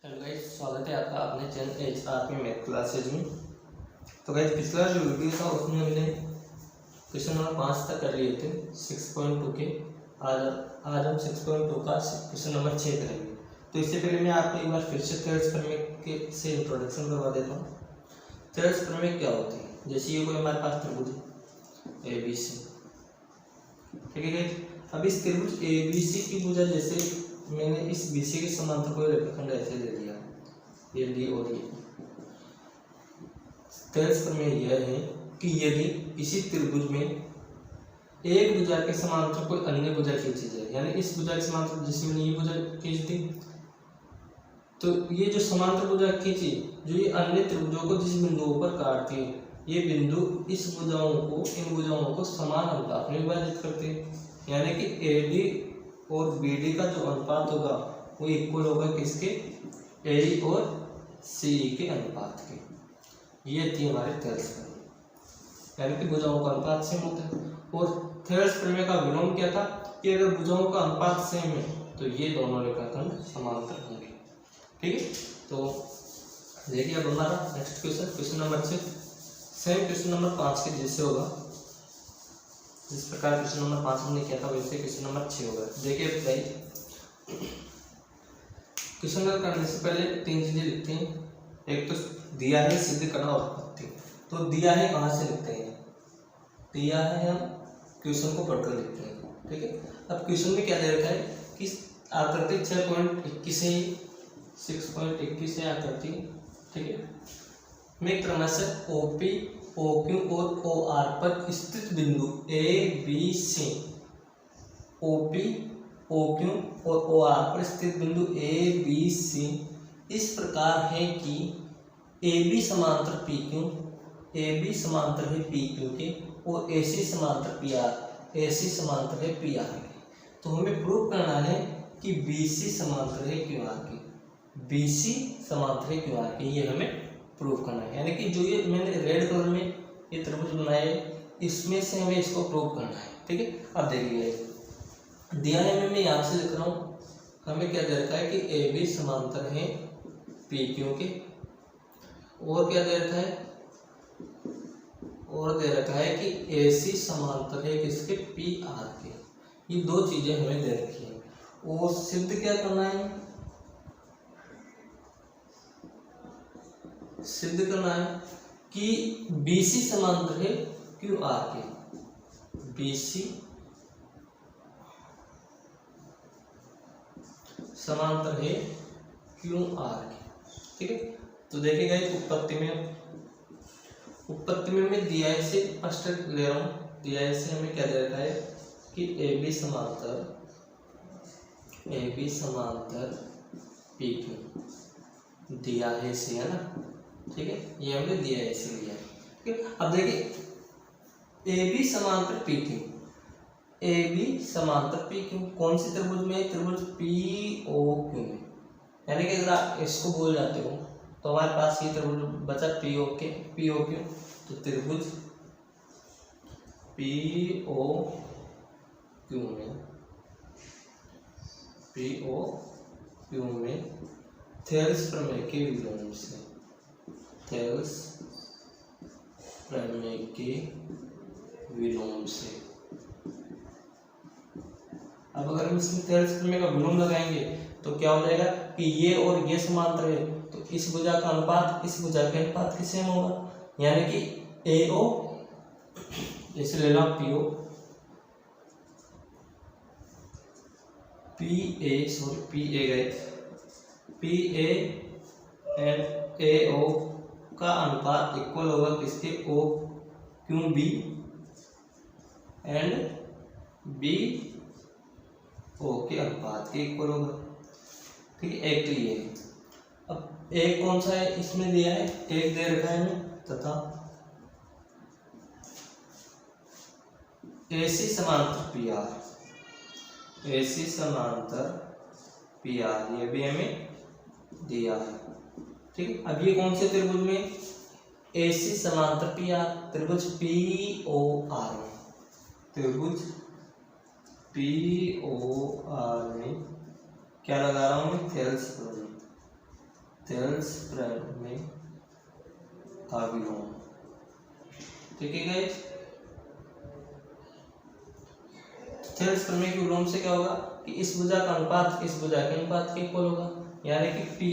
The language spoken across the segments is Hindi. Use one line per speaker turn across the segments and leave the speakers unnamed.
हेलो गाइस, स्वागत है आपका अपने चैनल एचआरपी मैथ क्लासेज में। तो गाइस, पिछला जो वीडियो था उसमें हमने क्वेश्चन नंबर 5 तक कर लिए थे 6.2 के। आज हम 6.2 का क्वेश्चन नंबर 6 करेंगे। तो इससे पहले मैं आपको एक बार फिर से थेल्स प्रमेय के से इंट्रोडक्शन करवा देता हूँ। थेल्स प्रमेय क्या होती है? जैसे ये कोई हमारे पास त्रिभुज ए बी सी, ठीक है गाइस। अब इस त्रिभुज ए बी सी की भुजा, जैसे मैंने इस बीसी के समांतर कोई रेखाखंड ऐसे ले लिया, ये डी और ये। थेल्स प्रमेय यह है कि यदि किसी त्रिभुज में एक भुजा के समांतर कोई अन्य भुजा खींची जाए, यानी इस भुजा के समांतर जैसे मैंने ये भुजा खींच दी, तो ये जो समांतर भुजा खींची, जो ये अन्य त्रिभुजों को जिस बिंदुओं पर काटती है, ये बिंदु इन भुजाओं को समान अनुपात में विभाजित करते हैं। यानी कि एडी और बीडी का जो अनुपात होगा वो इक्वल होगा किसके? एडी और सी के अनुपात के। ये थी हमारे थेल्स प्रमेय, यानी कि भुजाओं का अनुपात सेम होता है। और थेल्स प्रमेय का विलोम क्या था कि अगर भुजाओं का अनुपात सेम है तो ये दोनों रेखाखंड समांतर होंगे। ठीक है, तो देखिए अब हमारा next question number 6 same question number 5 के जैसे होगा। जिस प्रकार क्वेश्चन नंबर 5 हमने किया था वैसे क्वेश्चन नंबर 6 होगा। देखिए भाई, क्वेश्चन करने से पहले 3 चीजें लिखते हैं। एक तो दिया है, सिद्ध करना और उत्पत्ति। तो दिया है कहाँ से लिखते हैं? दिया है हम क्वेश्चन को पढ़कर लिखते हैं। ठीक है, अब क्वेश्चन में क्या दे रखा है कि आकृति 6.21 है, 6.21 है आकृति। ठीक है, में क्रमशः ओपी, ओक्यू और ओ आर पर स्थित बिंदु A B C, OP, OQ और ओ आर पर स्थित बिंदु ए बी सी इस प्रकार है कि ए बी समांतर पी क्यू, ए बी समांतर है पी क्यू के, और ए सी समांतर पी आर, ए सी समांतर है पी आर के। तो हमें प्रूव करना है कि बी सी समांतर है क्यू आर के, बी सी समांतर है क्यू आर के, ये हमें प्रूव करना है। यानी कि जो ये मैंने रेड कलर में ये त्रिभुज बनाया है, इसमें से हमें इसको प्रूव करना है। ठीक है, अब देखिए दिया है, मैं यहाँ से लिख रहा हूँ, हमें क्या दे रखा है कि ए बी समांतर है पी क्यू के, और क्या दे रखा है, और दे रखा है कि ए सी समांतर है किसके? पी आर के। ये दो चीजें हमें दे रखी है और सिद्ध क्या करना है? सिद्ध करना है कि BC समांतर है QR के, BC समांतर है QR के। ठीक है, तो देखिएगा उत्पत्ति में मैं दिया है से फर्स्ट ले रहा हूँ। दिया है से हमें क्या दे रखा है कि AB समांतर PQ दिया है से, है ना। ठीक है, ये हमने दिया है इसीलिए। ठीक है, अब देखिए ए बी समांतर पी क्यू, ए बी समांतर पी क्यू कौन सी त्रिभुज में? त्रिभुज पी ओ क्यू में। यानी कि अगर आप इसको बोल जाते हो तो हमारे पास ये त्रिभुज बचा पी ओ क्यू। तो त्रिभुज पी ओ क्यू में थेल्स प्रमेय के विलोम से, थेल्स प्रमेय के विलोम से। अब अगर हम इसमें थेल्स प्रमेय का विलोम लगाएंगे तो क्या हो जाएगा कि ये और ये समांतर है, तो इस भुजा का अनुपात इस भुजा के अनुपात के सेम होगा। यानी कि ए ओ, जैसे ले लो पी ओ, पी ए गए, पी ए एंड ए ओ का अनुपात इक्वल होगा किसके? O Q B and B O के अनुपात के इक्वल होगा। ठीक है, एक तो ये है। अब एक कौन सा है इसमें दिया है? एक दे रखा है हमें, तथा AC समांतर पी आर, AC समांतर पी आर, ये भी हमें दिया है। ठीक है, अब ये कौन से त्रिभुज में? AC समांतर पी आर, त्रिभुज पी ओ आर में, त्रिभुज पी ओ आर में क्या लगा रहा हूँ मैं? थेल्स प्रमेय। थेल्स प्रमेय का विलोम। ठीक है गाइस, थेल्स प्रमेय के विलोम से क्या होगा कि इस भुजा का अनुपात इस भुजा के अनुपात के इक्वल होगा, यानी कि पी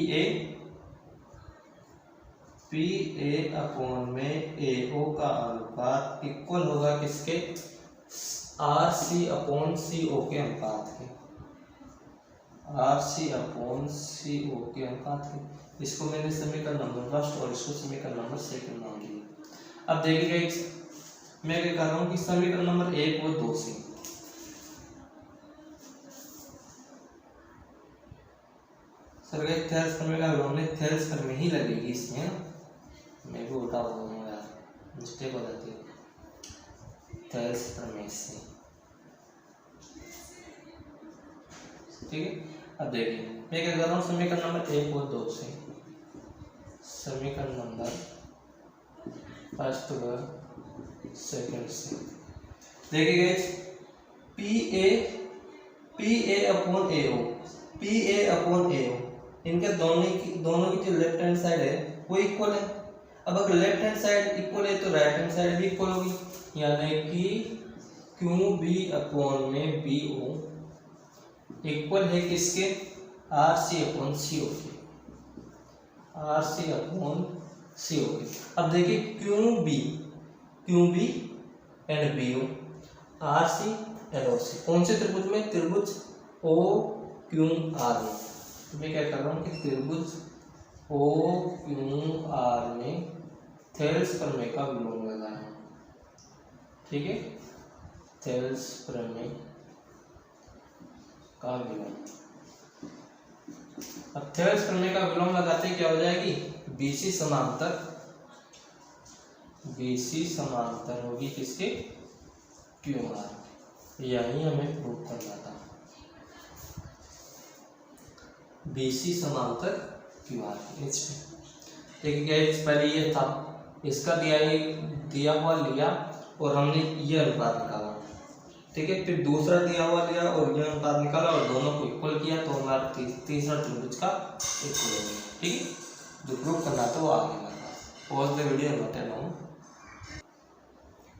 ए अपॉन में AO का अनुपात इक्वल होगा किसके, RC अपॉन CO के अनुपात के, RC अपॉन CO के अनुपात के। इसको मैंने समीकरण नंबर फर्स्ट और इसको समीकरण नंबर सेकंड नाम दिया। अब देखिए मैं क्या कर रहा हूँ कि समीकरण नंबर 1 और 2 से सर गए थेल्स प्रमेय का विलोम में थेल्स प्रमेय ही लगेगी इसमें, मैं भी उल्टा बोल रहा हूँ यार, मिस्टेक हो जाती है, थेल्स प्रमेय से। ठीक है, अब देखिए मैं क्या कर रहा हूँ समीकरण नंबर 1 और 2 से, समीकरण नंबर फर्स्ट व सेकंड से देखिए पी ए अपॉन AO इनके दोनों की जो लेफ्ट हैंड साइड है वो इक्वल है। अब अगर लेफ्ट हैंड साइड इक्वल है तो राइट हैंड साइड भी इक्वल होगी, यानी कि QB अपॉन में BO इक्वल है किसके, RC अपॉन CO के, RC अपॉन CO के। अब देखिए QB and BO, RC and OC कौन से त्रिभुज में, त्रिभुज OQR में। तो मैं क्या कर रहा हूँ कि त्रिभुज OQR में थेल्स प्रमेय का विलोम लगाना है। ठीक है, थेल्स प्रमेय का विलोम। अब थेल्स प्रमेय का विलोम लगाते क्या हो जाएगी, BC समांतर होगी किसके, QR। यही हमें प्रूव करना था, BC समांतर QR। देखिए पहले ये था, इसका दिया हुआ लिया और हमने ये अनुपात निकाला। ठीक है, फिर दूसरा दिया हुआ लिया और ये अनुपात निकाला और दोनों को इक्वल किया तो हमारा तीसरा त्रिभुज का इक्वल हो गया। ठीक है, जो प्रूव करना था वो आगे हमारे पास, पॉज द वीडियो बता रहा हूँ।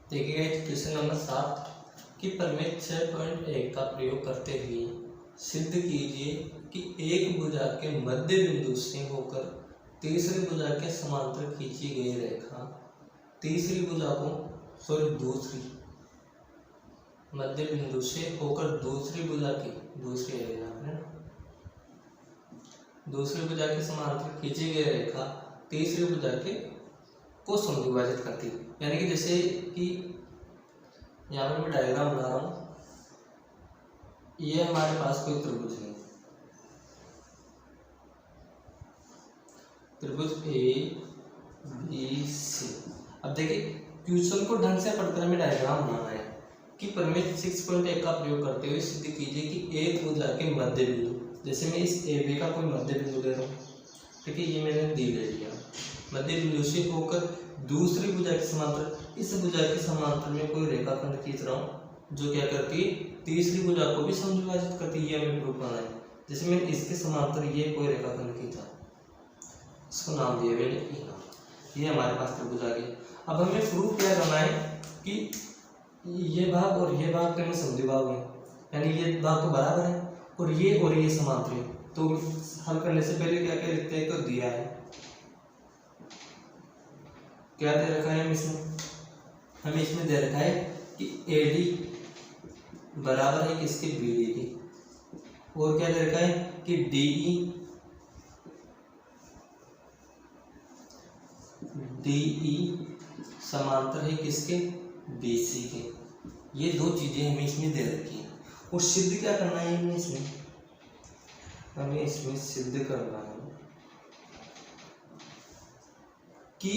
देखिए क्वेश्चन नंबर 7 कि प्रमेय 6.1 का प्रयोग करते हुए सिद्ध कीजिए कि एक भुजा के मध्य बिंदु से होकर तीसरी भुजा के समांतर खींची गई रेखा तीसरी भुजा को दूसरी मध्य बिंदु से होकर दूसरी भुजा के समांतर खींची गई रेखा तीसरी भुजा के को समविभाजित करती है। यानी कि जैसे कि यहाँ पर मैं डायग्राम बना रहा हूँ, ये हमारे पास कोई त्रिभुज है, त्रिभुज ABC। अब देखिए क्वेश्चन को ढंग से पढ़कर हमें डायग्राम बनाना है कि प्रमेय 6.1 का प्रयोग करते हुए सिद्ध कीजिए कि एक भुजा के मध्य बिंदु, जैसे मैं इस AB का कोई मध्य बिंदु ले रहा हूँ। ठीक है, ये मैंने दी ले लिया, मध्य बिंदु से होकर दूसरी भुजा के समांतर, इस भुजा के समांतर में कोई रेखाखंड खींच रहा हूँ जो क्या करती है, तीसरी भुजा को भी समविभाजित करती है। हमें प्रूफ करना है। जैसे मैंने इसके समांतर ये कोई रेखाखंड खींचा, इसको नाम दिया मैंने E, ये हमारे पास त्रिभुज आ गया। अब हमें प्रूफ क्या करना है कि ये भाग और ये भाग में समद्विभाग है, यानी ये भाग तो बराबर है और ये समांतर है। तो हल करने से पहले क्या क्या लिखते हैं, तो दिया है, क्या दे रखा है हमें इसमें दे रखा है कि AD बराबर है किसके, BD के, और क्या दे रखा है कि DE समांतर है किसके, BC के। ये दो चीजें हमें इसमें दे रखी हैं और सिद्ध क्या करना है हमें इसमें सिद्ध करना है कि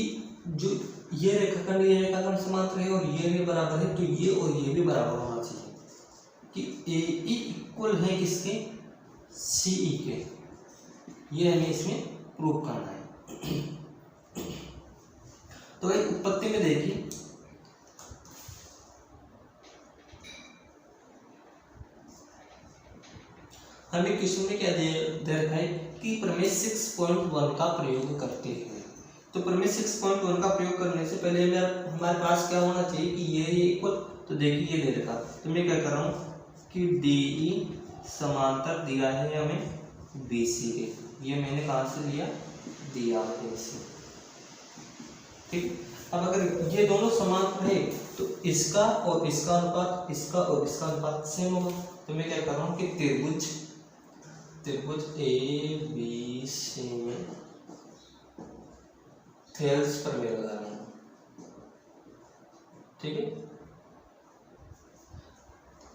जो ये रेखाखंड समांतर है और ये भी बराबर है, तो ये और ये भी बराबर होना चाहिए कि AE इक्वल है किसके, CE के। ये हमें इसमें प्रूव करना है। तो एक उत्पत्ति में देखिए, हमें क्वेश्चन में क्या दे रखा है कि प्रमेय 6.1 का प्रयोग करते हैं। तो प्रमेय 6.1 का प्रयोग करने से पहले हमारे पास क्या होना चाहिए कि ये इक्वल, तो देखिए ये दे रखा, तो मैं क्या कर रहा हूँ कि DE समांतर दिया है हमें BC के, ये मैंने कहाँ से लिया, दिया है इसे, ठीक। अब अगर ये दोनों समांतर है तो इसका और इसका अनुपात, इसका और इसका अनुपात सेम होगा। तो मैं क्या कर रहा हूँ कि त्रिभुज ABC में थेल्स प्रमेय लगा रहा हूँ, ठीक है।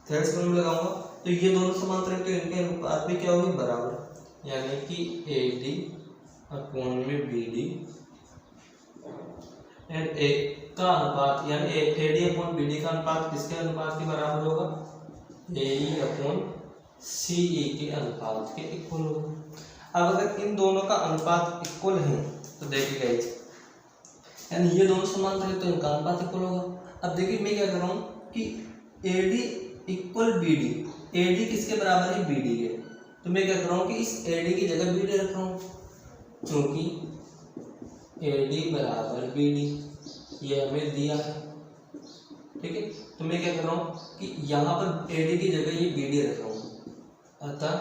थेल्स प्रमेय लगाऊंगा तो ये दोनों समांतर है तो इनके अनुपात में क्या होगी, बराबर, यानी कि AD अपॉन में BD एंड A का अनुपात यानी AD अपॉन BD का अनुपात किसके अनुपात के बराबर होगा, AE अपॉन CE के अनुपात के इक्वल होगा। अब अगर इन दोनों का अनुपात इक्वल है तो देखिए गाइस, यानी ये दोनों समांतर है तो इनका अनुपात इक्वल होगा। अब देखिए मैं क्या कर रहा हूँ कि AD इक्वल BD, AD किसके बराबर है, BD के, तो मैं क्या कर रहा हूँ कि इस AD की जगह BD रख रहा हूँ, क्योंकि AD बराबर BD ये हमें दिया है, ठीक है। तो मैं क्या कर रहा हूँ कि यहाँ पर AD की जगह ये BD रख रहा हूँ, अतः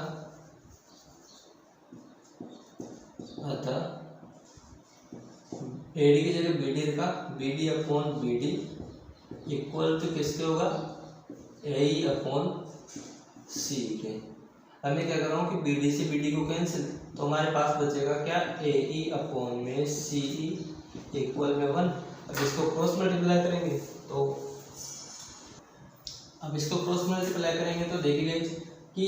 AD की जगह BD रखा, BD upon BD equal to किसके होगा, AE अपॉन C के। अब मैं क्या कर रहा हूँ कि BD से BD को कैंसिल, तो हमारे पास बचेगा क्या, AE अपॉन में CE इक्वल में 1। अब इसको क्रॉस मल्टीप्लाई करेंगे तो देखिए कि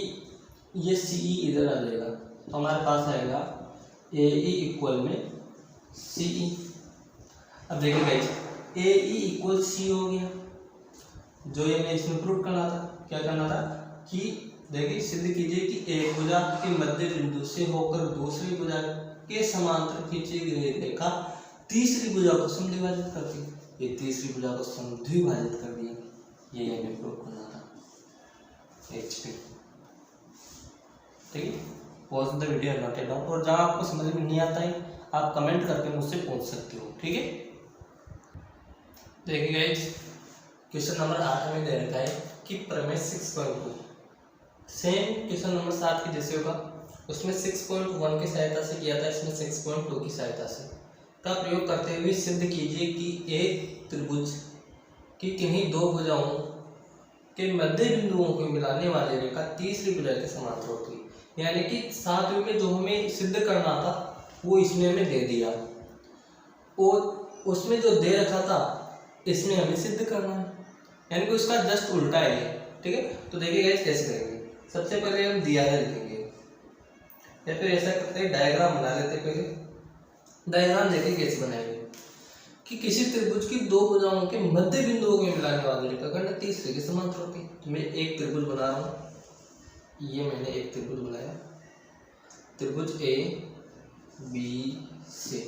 ये CE इधर आ जाएगा, तो हमारे पास आएगा AE इक्वल में CE। अब देखिए गाइस, AE इक्वल C हो गया, जो ये मैं इसमें प्रूव करना था, क्या करना था कि देखिए सिद्ध कीजिए कि एक भुजा के मध्य बिंदु से होकर दूसरी भुजा के समांतर खींची गई रेखा तीसरी भुजा को समद्विभाजित करती है। ये तीसरी भुजा को समद्विभाजित कर दिया, ये हमें प्रूव करना था। HP, ठीक है। Pause the video, note it down, और जहाँ आपको समझ में नहीं आता है आप कमेंट करके मुझसे पूछ सकते हो, ठीक है। देखिए गाइस, क्वेश्चन नंबर 8 में दे रखा है कि प्रमेय 6.2 सेम क्वेश्चन नंबर 7 के जैसे होगा, उसमें 6.1 की सहायता से किया था, इसमें 6.2 की सहायता से का प्रयोग करते हुए सिद्ध कीजिए कि एक त्रिभुज की किन्हीं दो भुजाओं के मध्य बिंदुओं को मिलाने वाली रेखा तीसरी भुजा के समांतर होती है। यानी कि 7वें में जो हमें सिद्ध करना था वो इसमें हमें दे दिया, और उसमें जो दे रखा था इसमें हमें सिद्ध करना है, यानी कि उसका जस्ट उल्टा है, ठीक है। तो देखिए गाइस कैसे करेंगे, सबसे पहले हम दिया है लिखेंगे, या फिर ऐसा करते हैं डायग्राम बना लेते हैं। पहले डायग्राम देखिए कैसे बनाएंगे कि किसी त्रिभुज की दो भुजाओं के मध्य बिंदुओं को मिलाने वाली रेखा खंड तीसरे के समांतर होती है। तो मैं एक त्रिभुज बना रहा हूँ, ये मैंने एक त्रिभुज बनाया, त्रिभुज ABC।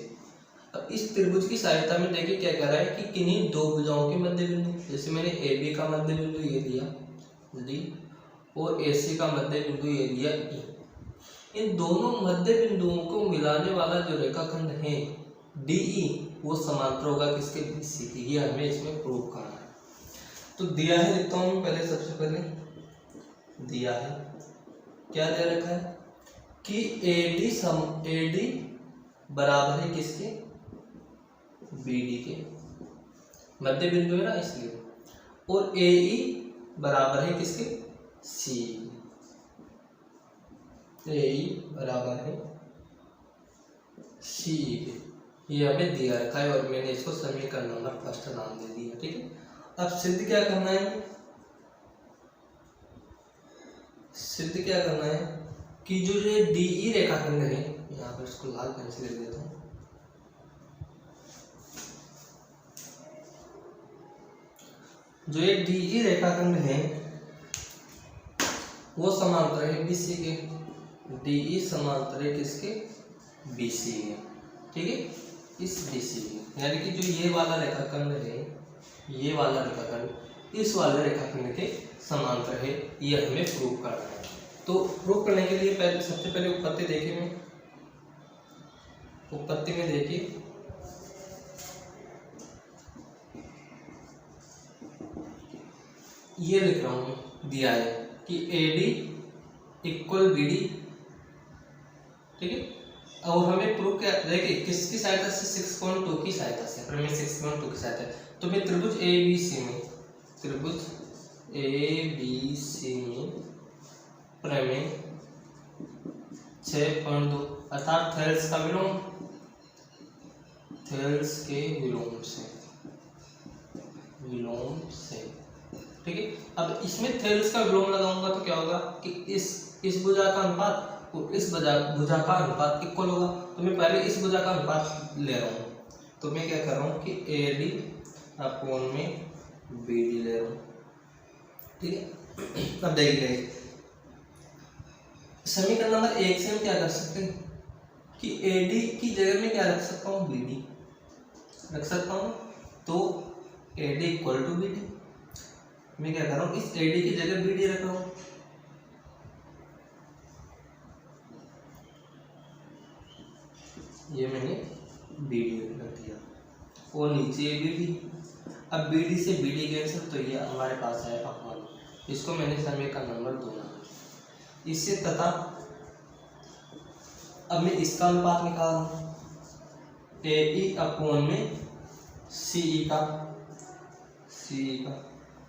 अब इस त्रिभुज की सहायता में देखिए क्या कह रहा है कि किन्हीं दो भुजाओं के मध्य बिंदु, जैसे मैंने AB का मध्य बिंदु ये दिया D और AC का मध्य बिंदु ये दिया E। इन दोनों मध्य बिंदुओं को मिलाने वाला जो रेखाखंड है DE वो समांतर होगा किसके, BC की। ये हमें इसमें प्रूव करना है। तो दिया है, लिखता हूँ पहले, सबसे पहले दिया है, क्या दे रखा है कि AD बराबर है किसके, BD के, मध्य बिंदु है ना इसलिए, और AE बराबर है किसके, CE। AE बराबर है CE के, ये हमें दिया रखा है, और मैंने इसको समीकरण नंबर फर्स्ट नाम दे दिया, ठीक है। अब सिद्ध क्या करना है, सिद्ध क्या करना है कि जो ये DE रेखाखंड है, यहाँ पर इसको लाल पेन से लिख देता हूँ, जो ये DE रेखाखंड है वो समांतर है BC के, DE समांतर है किसके, BC के, ठीक है, इस BC के। यानी कि जो ये वाला रेखाखंड है, ये वाला रेखाखंड इस वाले रेखाखंड के समांतर है, ये हमें प्रूव करना है। तो प्रूफ करने के लिए पहले सबसे पहले उत्पत्ति देखिए में, उत्पत्ति में देखिए ये लिख रहा हूं, दिया है कि AD इक्वल BD, ठीक है। और हमें प्रूफ क्या देखिए किसकी सहायता से, 6.2 की सहायता से, प्रमेय 6.2 की सहायता से। तो मैं त्रिभुज ABC में, त्रिभुज ABC में प्रमेय 6.2 अर्थात थेल्स का विलोम, थेल्स के विलोम से, विलोम से, ठीक है। अब इसमें थेल्स का विलोम लगाऊंगा तो क्या होगा कि इस भुजा का अनुपात और इस भुजा का अनुपात इक्वल होगा। तो मैं पहले इस भुजा का अनुपात ले रहा हूँ, तो मैं क्या कर रहा हूँ कि AD अपॉन में BD ले रहा हूँ, ठीक है। अब देखिए समीकरण नंबर 1 से हम क्या कर सकते हैं कि AD की जगह में क्या रख सकता हूँ, BD रख सकता हूँ। तो AD इक्वल टू BD, मैं क्या कर रहा हूँ इस AD की जगह BD रख रहा हूँ। ये मैंने BD रख दिया और नीचे BD। अब BD से BD कैंसिल, तो ये हमारे पास है अपॉन, इसको मैंने समीकरण नंबर 2 ना इससे, तथा अब मैं इसका अनुपात निकाल रहा हूँ AE अपॉन में CE का,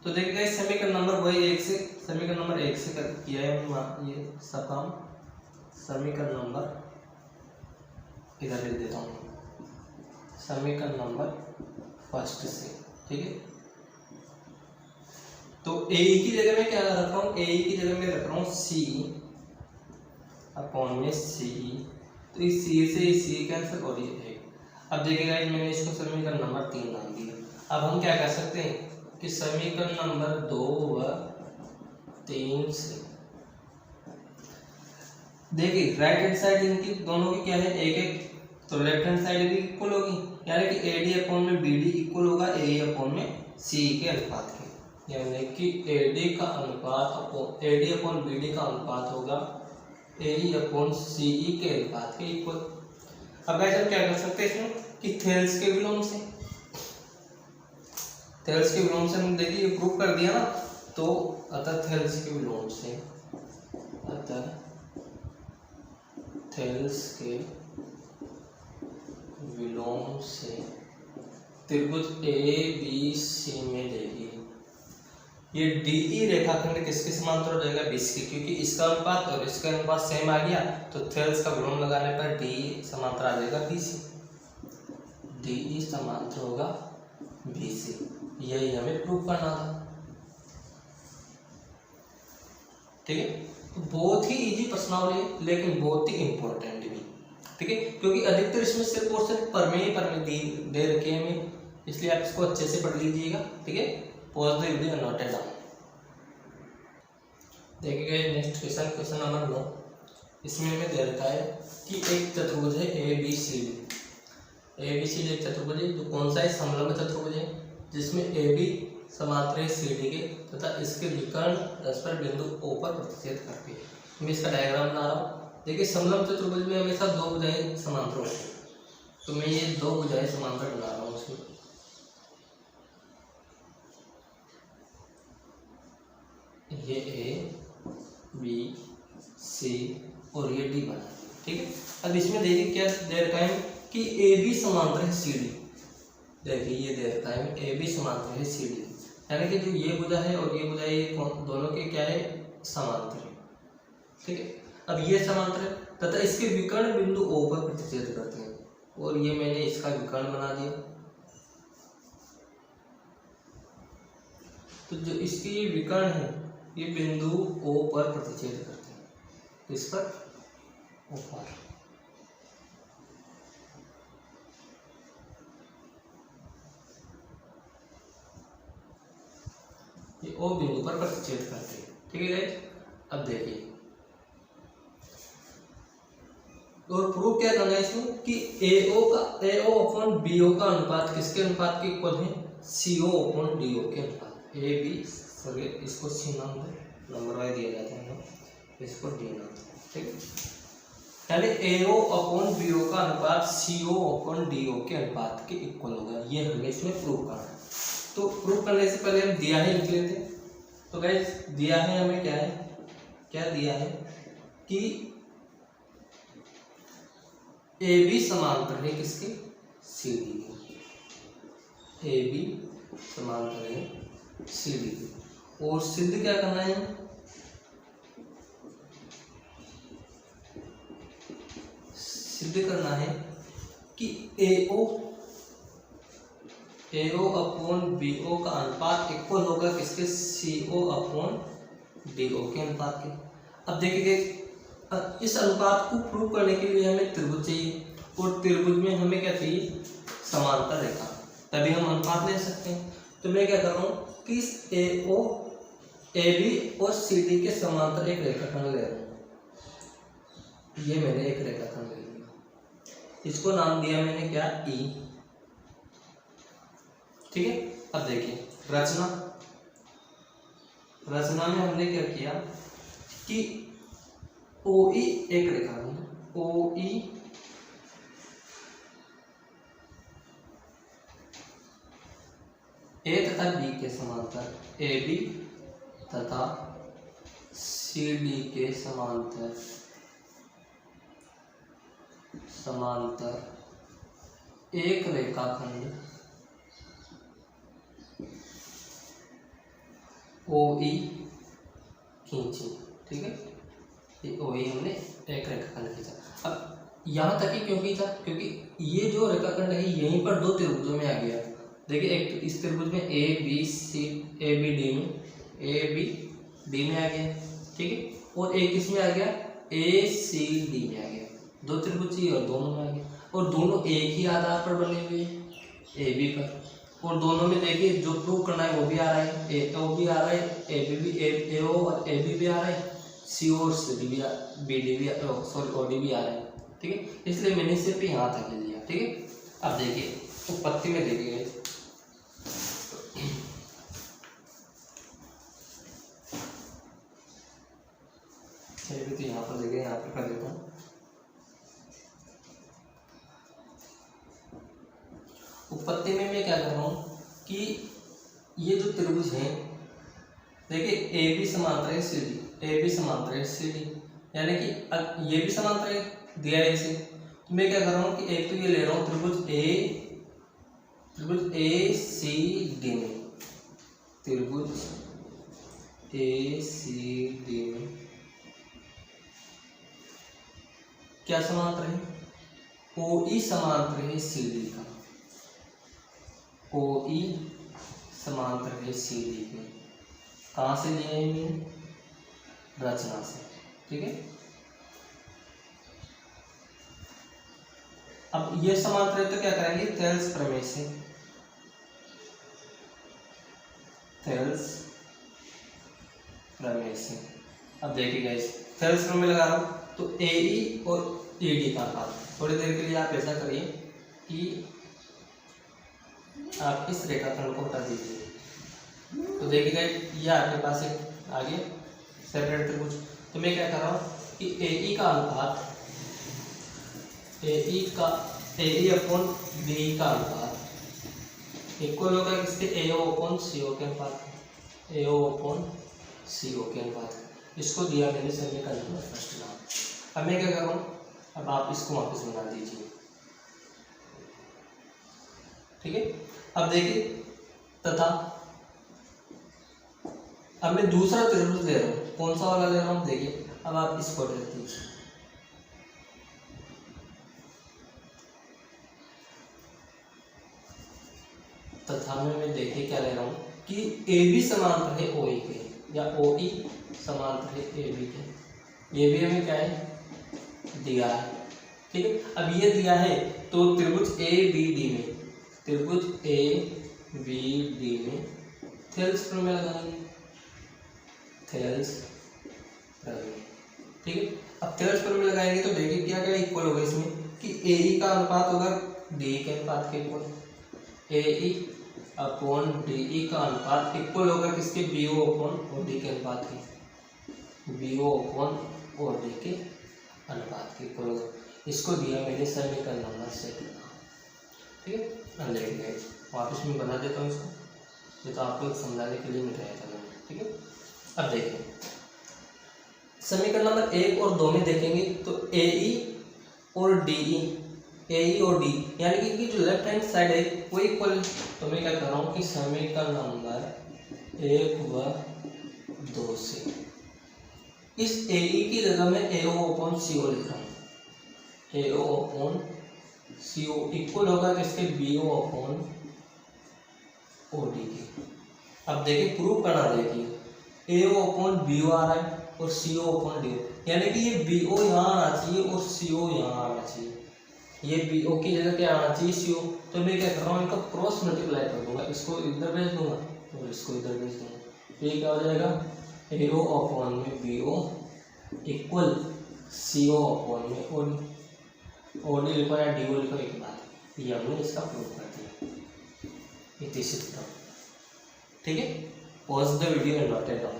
तो देखिए समीकरण नंबर वही 1 से, समीकरण नंबर 1 से किया है ये सब काम। समीकरण नंबर इधर लिख देता हूँ, समीकरण नंबर 1 से, ठीक है। तो AE की जगह में क्या रख रहा हूँ, AE की जगह में रख रहा हूँ CE अपॉन में CE, तो इस CE से इस CE कैंसिल और ये 1। अब देखिएगा मैंने इसको समीकरण नंबर 3 नाम दिया। अब हम क्या कर सकते हैं कि समीकरण नंबर 2 व 3 से देखिए राइट हैंड साइड इनकी दोनों की क्या है, एक, तो लेफ्ट हैंड साइड भी इक्वल होगी, यानी कि AD अपॉन में BD इक्वल होगा AE अपॉन में CE के अनुपात के, यानी कि AD का अनुपात AD अपॉन BD का अनुपात होगा AE अपॉन CE के अनुपात के इक्वल। अब ऐसे हम क्या कर सकते हैं इसमें कि थेल्स के विलोम से, थेल्स के विलोम से हम देखिए ये प्रूव कर दिया ना, तो अतः थेल्स के विलोम से, अतः थेल्स के विलोम से त्रिभुज ABC में देखिए ये DE रेखाखंड किसके समांतर हो जाएगा, BC के, क्योंकि इसका अनुपात और इसका अनुपात सेम आ गया, तो थेल्स का विलोम लगाने पर DE समांतर आ जाएगा BC, DE समांतर होगा BC, यही हमें प्रूव करना था, ठीक है। तो बहुत ही इजी प्रश्नावली है लेकिन बहुत ही इंपॉर्टेंट भी, ठीक है, क्योंकि अधिकतर इसमें सिर्फ और सिर्फ प्रमेय दे रखे हैं हमें, इसलिए आप इसको अच्छे से पढ़ लीजिएगा, ठीक है। Pause the video and note it down. देखिए नेक्स्ट क्वेश्चन, क्वेश्चन नंबर 9, इसमें हमें दे रखा है कि एक चतुर्भुज है ABCD, ABCD एक चतुर्भुज है जो कौन सा है, समलंब चतुर्भुज है, जिसमें AB समांतर है CD के तथा इसके विकर्ण परस्पर बिंदु O पर प्रतिच्छेद करते हैं। मैं इसका डायग्राम बना रहा हूँ। देखिए समलंब चतुर्भुज में हमेशा दो भुजाएं समांतर होती हैं, तो मैं ये दो भुजाएं समांतर बना रहा हूँ उसमें, ये A B C और ये D बना, ठीक है। अब इसमें देखिए क्या दे रखा है कि AB समांतर है CD, देखिए ये दे रखा है AB समांतर है CD, यानी कि जो ये भुजा है और ये भुजा ये दोनों के क्या है, समांतर है, ठीक है। अब ये समांतर है तथा इसके विकर्ण बिंदु O पर प्रतिच्छेद करते हैं, और ये मैंने इसका विकर्ण बना दिया, तो जो इसके ये विकर्ण है ये बिंदु O पर प्रतिच्छेद करते हैं, इस पर O पर, ये O बिंदु पर प्रतिच्छेद करते हैं, ठीक है गाइस। अब देखिए और प्रूफ क्या करना है इसमें कि AO अपॉन BO का अनुपात किसके अनुपात के इक्वल है, CO अपॉन DO के अनुपात, AB सॉरी इसको C नाम दे, नंबर वाइज दिया जाता है, इसको डी नाम, ठीक है। यानी AO अपॉन BO का अनुपात CO अपॉन DO के अनुपात के इक्वल होगा, ये हमें इसमें प्रूव करना है। तो प्रूव करने से पहले हम दिया है लिख लेते। तो गाइस दिया है हमें क्या है, क्या दिया है कि AB समांतर है किसके, CD के, AB समांतर है CD के। और सिद्ध क्या करना है, सिद्ध करना है कि AO अपॉन BO का अनुपात इक्वल होगा किसके, CO अपॉन DO के अनुपात के। अब देखिए इस अनुपात को प्रूव करने के लिए हमें त्रिभुज चाहिए, और त्रिभुज में हमें क्या चाहिए, समांतर रेखा, तभी हम अनुपात ले सकते हैं। तो मैं क्या कर रहा हूँ कि इस AO AB और CD के समांतर एक रेखाखंड ले रहा हूँ। ये मैंने एक रेखाखंड ले लिया, इसको नाम दिया मैंने क्या, E, ठीक है। अब देखिए रचना में हमने क्या किया कि OE एक रेखाखंड, OE A तथा B के समांतर, AB तथा CD के समांतर एक रेखाखंड OE खींची, ठीक है। ये OE हमने एक रेखाखंड खींचा। अब यहाँ तक ही क्यों खींचा, क्योंकि ये जो रेखाखंड है यहीं पर दो त्रिभुजों में आ गया। देखिए एक तो इस त्रिभुज में ABD में आ गया, ठीक है, और एक इसमें आ गया ACD में आ गया। दो त्रिभुज चाहिए और दोनों में आ गया, और दोनों एक ही आधार पर बने हुए हैं, AB पर। और दोनों में देखिए जो प्रूव करना है वो भी आ रहा है, AO भी आ रहा है, AO और AB भी आ रहा है, CO और CD भी BD भी OD भी आ रहा है, ठीक है। इसलिए मैंने सिर्फ यहाँ तक ले लिया, ठीक है। अब देखिए उत्पत्ति में देखिए तो यहाँ पर देखिए, यहाँ पर कर देता हूँ। उत्पत्ति में मैं क्या कर रहा हूँ कि ये जो त्रिभुज है, देखिए AB समांतर है CD, AB समांतर है CD, यानी कि ये भी समांतर है, दिया है इसे। तो मैं क्या कर रहा हूँ कि एक तो ये ले रहा हूँ त्रिभुज ACD में, त्रिभुज ACD में क्या समांतर है, OE समांतर है CD का, OE समांतर है CD के। कहाँ से लिया है मैंने, रचना से, ठीक है। अब ये समांतर है तो क्या करेंगे, थेल्स प्रमेय से, थेल्स प्रमेय से। अब देखिएगा इस थेल्स प्रमेय लगा रहा हूं तो AE और ED का अनुपात, थोड़ी देर के लिए आप ऐसा करिए कि आप इस रेखाखंड को हटा दीजिए। तो देखिएगा ये आपके पास एक आ गया सेपरेट त्रिभुज। तो मैं क्या कर रहा हूँ कि AE का अनुपात, AE अपॉन BE का अनुपात इक्वल होगा किसके, AO अपॉन CO के अनुपात, AO अपॉन CO के अनुपात। इसको दिया मैंने समीकरण में फर्स्ट नाम। अब मैं क्या कर रहा हूँ, अब आप इसको वापस बना दीजिए, ठीक है। अब देखिए तथा अब मैं दूसरा त्रिभुज ले रहा हूँ, कौन सा वाला ले रहा हूँ, देखिए अब आप इसको देख दीजिए, तथा मैं देखिए क्या ले रहा हूँ कि AB समांतर है OE के, या OE समांतर है AB के। ये भी हमें क्या है, दिया है, ठीक है। अब ये दिया है तो त्रिभुज ABD में, त्रिभुज ABD में थेल्स प्रमेय लगाएंगे, थेल्स प्रमेय, ठीक है। अब थेल्स प्रमेय लगाएंगे तो देखिए क्या क्या इक्वल होगा इसमें कि AE का अनुपात होगा DE के अनुपात के इक्वल, AE अपॉन DE का अनुपात इक्वल होगा किसके, BO अपॉन OD के अनुपात के। B O upon O D के अनुपात के इक्वल होगा। इसको दिया मैंने समीकरण नंबर 6। ठीक है, अब देखेंगे वापस मैं बना देता हूँ इसको, ये तो आपको समझाने के लिए मिटाया था मैंने। ठीक है, अब देखें समीकरण नंबर 1 और 2 में देखेंगे तो ए ई और डी ई, ए ई और डी यानी कि जो लेफ्ट हैंड साइड है वो इक्वल। तो मैं क्या कर रहा हूँ कि समीकरण नंबर 1 व 2 से इस ए ई की जगह में ए ओ अपॉन सी ओ लिख रहा हूँ। ए ओ अपॉन सी ओ इक्वल होगा किसके, B O upon O D के। अब देखिए प्रूव करना, देखिए ए ओ अपॉन बी ओ आ रहा है और सी ओ अपॉन डी ओ, यानी कि ये बी ओ यहाँ आना चाहिए और सी ओ यहाँ आना चाहिए। ये बी ओ की जगह क्या आना चाहिए, सी ओ। तो मैं क्या कर रहा हूँ, इनका क्रॉस मल्टीप्लाई कर दूंगा, इसको इधर भेज दूंगा और इसको इधर भेज दूंगा। ये क्या हो जाएगा, ए ओ अपॉन में B O equal C O upon में ओ डी। ओ डी लिखो या डी ओ लिखो एक बात, ये हमने इसका प्रूव कर दिया। It is it. ठीक है, pause the video and note it down.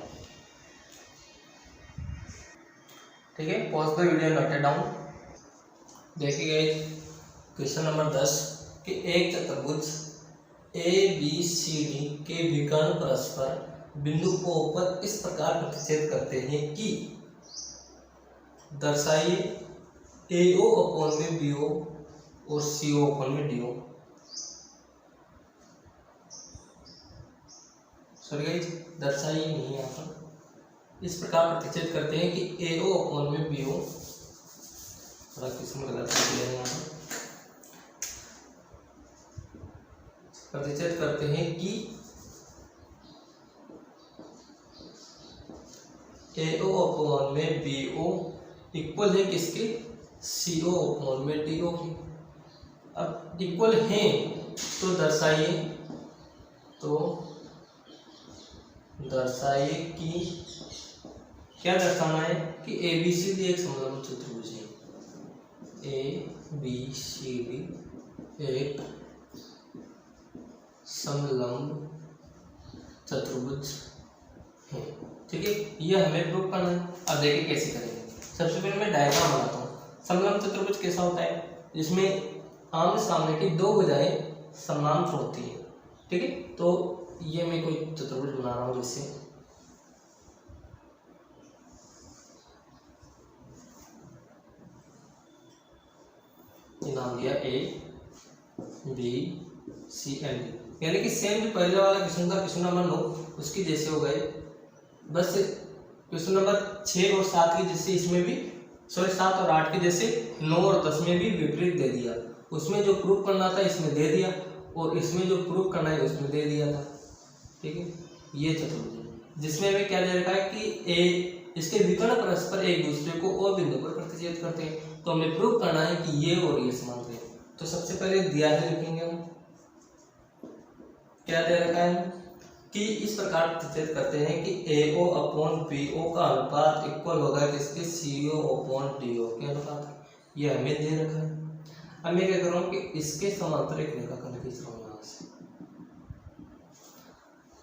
ठीक है, pause the video and note it down. देखिए क्वेश्चन नंबर 10 कि एक चतुर्भुज ए बी सी डी के विकर्ण परस्पर बिंदु O पर इस प्रकार प्रतिच्छेद करते हैं कि दर्शाइए ए ओ अपॉन में बी ओ और सी ओ अपॉन में डी ओ। सॉरी गाइस, दर्शाइए नहीं, यहाँ पर इस प्रकार प्रतिच्छेद करते हैं कि ए ओ अपॉन में बी ओ, थोड़ा किस्म गलत कर दिया है यहाँ पर, प्रतिच्छेद करते हैं कि ए ओ अपॉन में बी ओ इक्वल है किसके, सी ओ अपॉन में डी ओ की। अब इक्वल है तो दर्शाइए, तो दर्शाइए कि क्या दर्शाना है कि ए बी सी डी एक समलंब चतुर्भुज है। ए बी सी डी एक समलंब चतुर्भुज है। ठीक है, ये हमें प्रूव करना है। अब देखिए कैसे करेंगे। सबसे पहले मैं डायग्राम बनाता हूँ। समलंब चतुर्भुज कैसा होता है, जिसमें आमने सामने की दो भुजाएं समांतर होती है। ठीक है, तो ये मैं कोई चतुर्भुज बना रहा हूँ, जिससे नाम दिया A B C and D, यानी कि सेम जो पहले वाला क्वेश्चन था, क्वेश्चन नंबर 9 उसकी जैसे हो गए, बस क्वेश्चन नंबर 6 और 7 की जैसे इसमें भी, सॉरी 7 और 8 की जैसे 9 और 10 में भी विपरीत दे दिया। उसमें जो प्रूफ करना था इसमें दे दिया और इसमें जो प्रूफ करना है उसमें दे दिया था। ठीक है, ये चतुर्भुज जिसमें हमें क्या दे रखा है कि ए इसके विकर्ण परस्पर एक दूसरे को और बिंदु पर प्रतिच्छेद करते हैं। तो हमें प्रूफ करना है कि ये और ये समांतर है। तो सबसे पहले दिया है, लिखेंगे हम क्या दे रखा है कि इस प्रकार प्रतिच्छेद करते हैं कि ए ओ अपॉन बी ओ का अनुपात इक्वल होगा किसके, सी ओ अपॉन डी ओ के अनुपात। ये हमें दे रखा है। अब मैं क्या कर रहा हूँ कि इसके समांतर एक रेखाखंड खींच रहा हूँ यहाँ से।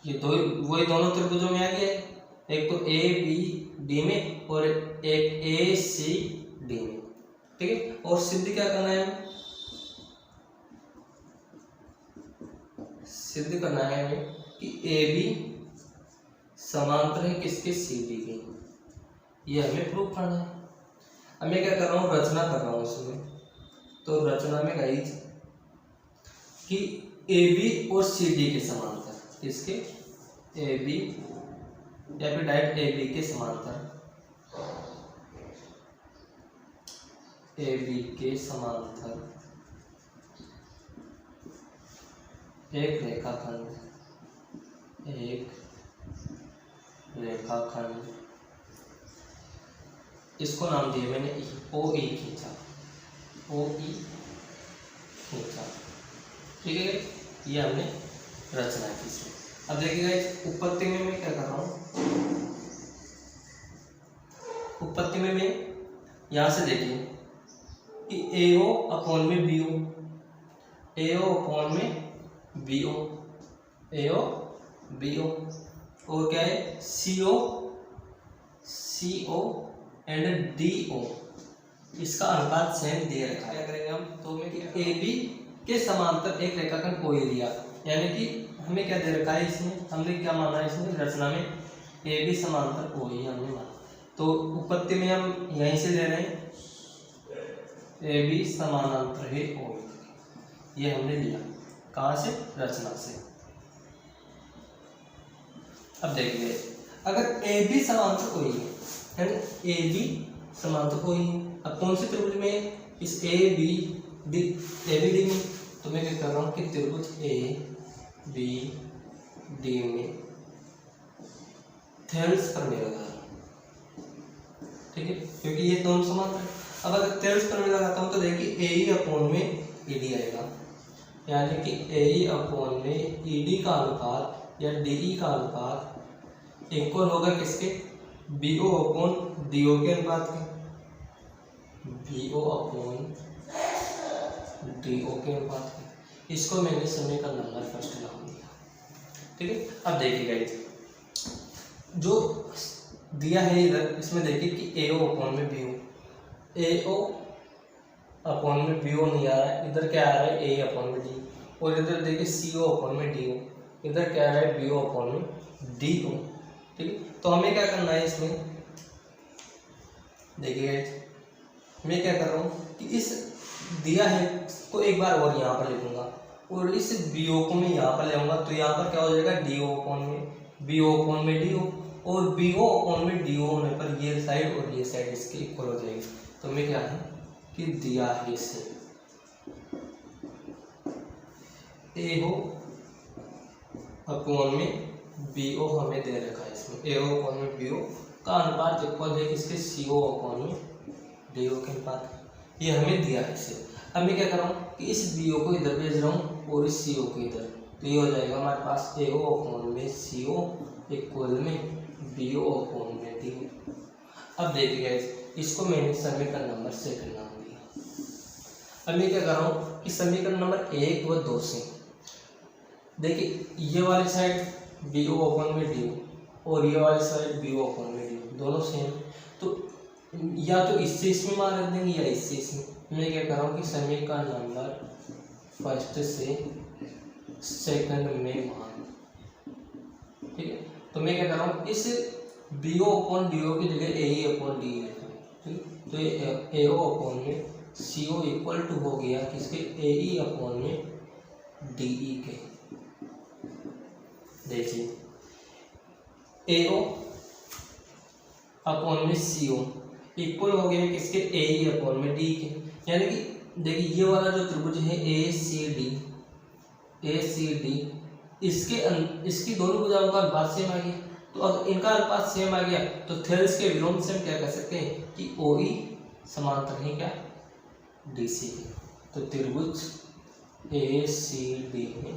ये दो वही दोनों त्रिभुजों में आ गया है, एक तो ए बी डी में और एक ए सी डी में। ठीक है, और सिद्ध क्या करना है, सिद्ध करना है हमें कि ए बी समांतर है किसके, सी डी के। ये हमें प्रूव करना है। अब मैं क्या कर रहा हूँ, रचना कर रहा हूँ इसमें। तो रचना में गाइस कि ए बी और सी डी के समांतर, इसके ए बी या फिर डायरेक्ट ए बी के समांतर, ए बी के समांतर एक रेखाखंड, एक रेखाखंड, इसको नाम दिया मैंने ओ ई खींचा, ओ ई खींचा। ठीक है, ये हमने रचना की इसमें। अब देखिएगा उत्पत्ति में मैं क्या कर रहा हूँ, उत्पत्ति में मैं यहाँ से देखिए कि ए ओ अपॉन में बी ओ, ए ओ अपॉन में बी ओ, ए ओ बी ओ, और क्या है सी ओ CO एंड DO इसका अनुपात सेम दे रखा है। क्या करेंगे हम तो में कि AB के समांतर एक रेखाखंड OE लिया, यानी कि हमें क्या दे रखा है इसमें, हमने क्या माना है इसमें रचना में AB समांतर OE हमने माना, तो उत्पत्ति में हम यहीं से ले रहे हैं AB समानांतर है OE, ये हमने लिया कहाँ से, रचना से। अब देखिए अगर AB समांतर OE है ना, AB समांतर OE है, अब कौन से त्रिभुज में, इस ABD में, तो मैं क्या कर रहा हूँ कि त्रिभुज ABD में थेल्स प्रमेय लगा रहा हूँ, ठीक है, क्योंकि ये दोनों समांतर है। अब अगर थेल्स प्रमेय लगाता हूँ तो देखिए AE अपॉन में ED आएगा, यानी कि AE अपॉन में ED का अनुपात या DE का अनुपात इक्वल होगा किसके, BO अपॉन DO के अनुपात के, BO अपॉन DO के अनुपात के। इसको मैंने समीकरण नंबर फर्स्ट नाम दिया, ठीक है। अब देखिए जो दिया है इधर, इसमें देखिए कि AO अपॉन में BO, AO अपॉन में BO नहीं आ रहा है, इधर क्या आ रहा है A अपॉन में D, और इधर देखिए CO अपॉन में DO, इधर क्या आ रहा है BO अपॉन में DO, ठीक है। तो हमें क्या करना है इसमें, देखिए मैं क्या कर रहा हूँ कि इस दिया है को एक बार और यहाँ पर लिखूंगा, और इस BO को मैं यहाँ पर ले आऊँगा, तो यहाँ पर क्या हो जाएगा DO अपॉन में BO अपॉन में DO, और BO अपॉन में DO होने पर ये साइड और ये साइड इसके इक्वल हो जाएगी। तो मैं क्या है कि दिया है इसे AO अपॉन में BO हमें दे रखा है, इसमें AO अपॉन में BO का अनुपात इक्वल है किसके, CO अपॉन में DO के अनुपात, ये हमें दिया है इसे। अब मैं क्या कर रहा हूँ कि इस BO को इधर भेज रहा हूँ और इस CO को इधर, तो ये हो जाएगा हमारे पास AO अपॉन में CO इक्वल में BO अपॉन में DO। अब देखिएगा इसको मैंने समीकरण नंबर सेकंड नाम दिया। अब मैं क्या कर रहा हूँ कि समीकरण नंबर 1 व 2 से देखिए ये वाली साइड BO अपॉन में DO और ये वाली साइड BO अपॉन में DO दोनों सेम, तो या तो इससे इसमें मान रख देंगे या इससे इसमें। मैं क्या कर रहा हूँ कि समीकरण नंबर फर्स्ट से सेकंड में मान, ठीक है। तो मैं क्या कर रहा हूँ इस BO अपॉन DO की जगह AE अपॉन DE लेता हूँ, ठीक है। तो ये AO अपॉन में CO इक्वल टू हो गया किसके, AE अपॉन में DE के। देखिए AO अपॉन में CO इक्वल हो गया किसके, AE अपॉन में DE के, यानी कि देखिए ये वाला जो त्रिभुज है ACD इसकी दोनों भुजाओं का अनुपात सेम आ गया, तो अगर इनका अनुपात सेम आ गया तो थेल्स के विलोम से हम क्या कर सकते हैं कि OE समांतर है क्या, DC है। तो त्रिभुज ACD में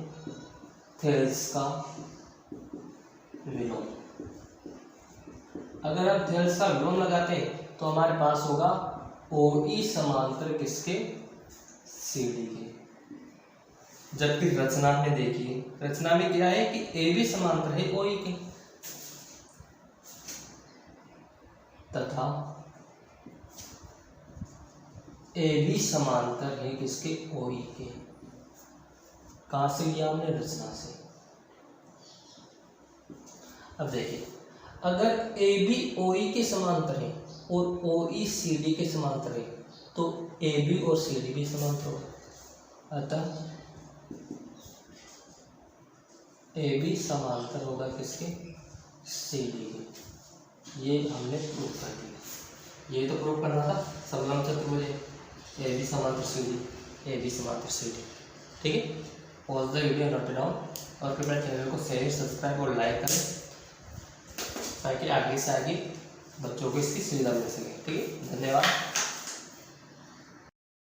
थेल्स का विलोम, अगर हम थेल्स का विलोम लगाते हैं तो हमारे पास होगा OE समांतर किसके, CD के। जबकि रचना में देखिए, रचना में क्या है कि AB समांतर है OE के, तथा AB समांतर है किसके, OE के। कहां से लिया हमने, रचना से। अब देखिए अगर AB OE के समांतर है और OE CD के समांतर है तो AB और CD भी समांतर होगा, अतः AB समांतर होगा किसके, CD के। ये हमने प्रूव कर दिया, ये तो प्रूव करना था समलंब चतुर्भुज AB समांतर CD, AB समांतर CD, ठीक है। Pause the video, note down, और कृपया चैनल को शेयर, सब्सक्राइब और लाइक करें ताकि आगे से आगे बच्चों को इसकी सुविधा मिल सके, ठीक है। धन्यवाद।